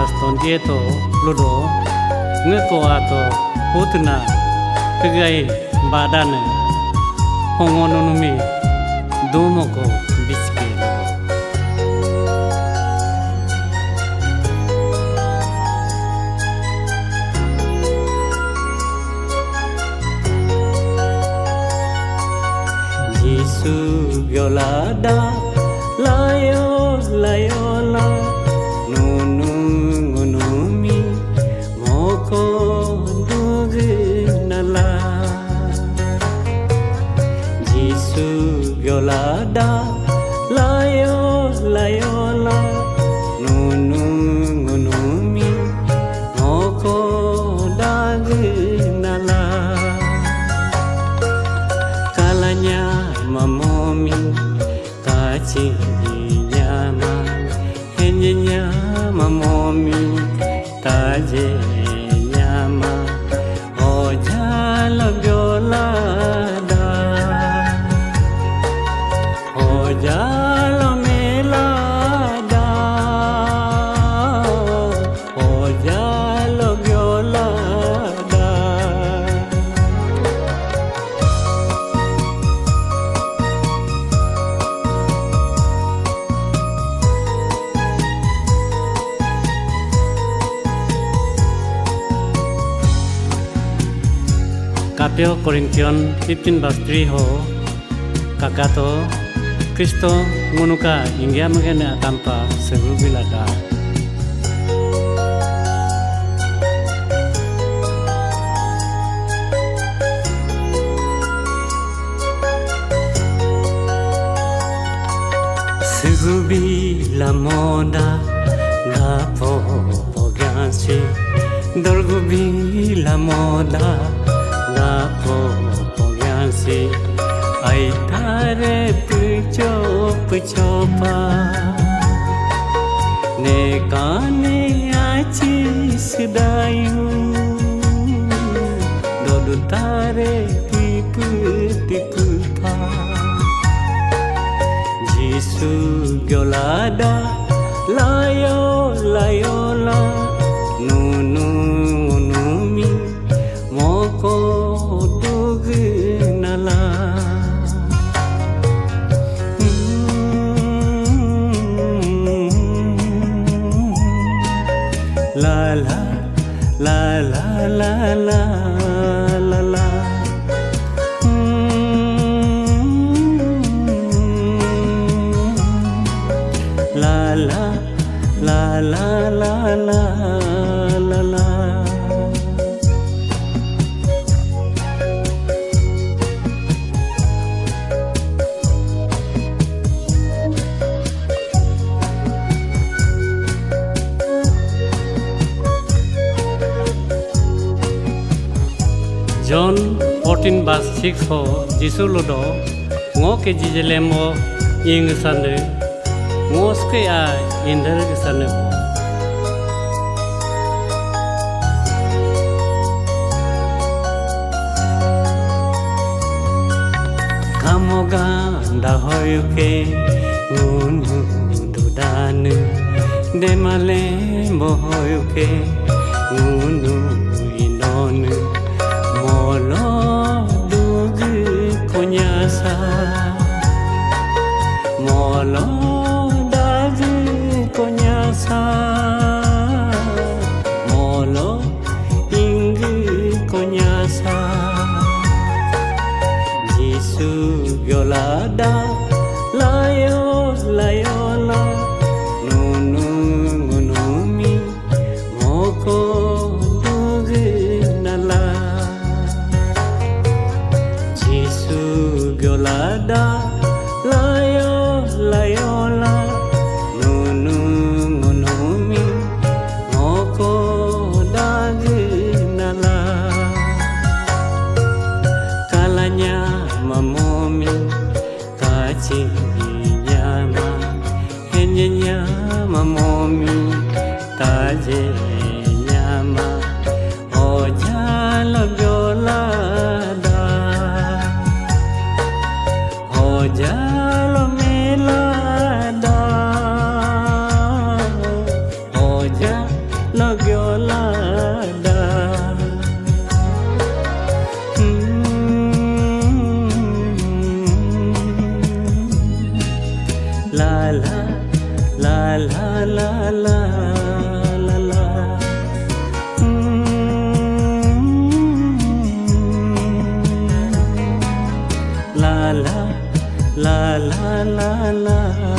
baston dieto ludo ngeko ato hutna kegai badane hongonunumi dumoko biske Yesu gyolada layo layo la nunu ngunumi moko dugnala Yesu gyolada layo layo la nunu ngunumi moko dagnala kalanya mamomi kaci nyama henyenya mamomi taje nyama ojala gyolada ojala melada ojala gyolada Kapio Korintian 15 verse 3 ho kakato Kristo ngunuka ingia magana tanpa serubilada Segubila moda gapo pogansi Dorgubila moda gapo pogansi Ai tare puchopa Ne kane aci sedayu Dodu tare tipu pa Yesu gyolada layo layo la nunu ngunumi moko dugnala la la la la la la la la La la la la la la la la John 14 verse 6 ho Jisu lodo ngo ke jijelemo ing sande Moske ai indar ke sana Kamoga ndahoyuke ngunu dudane demale mohoyuke ngunu inone molo dugu kunyasa molo konyasa molo inggi konyasa Yesu gyolada layo layo la nunu ngunumi moko dugnala Yesu gyolada layo layo la mamomi kaci nyama henyenya mamomi taje nyama ojala gyolada la la la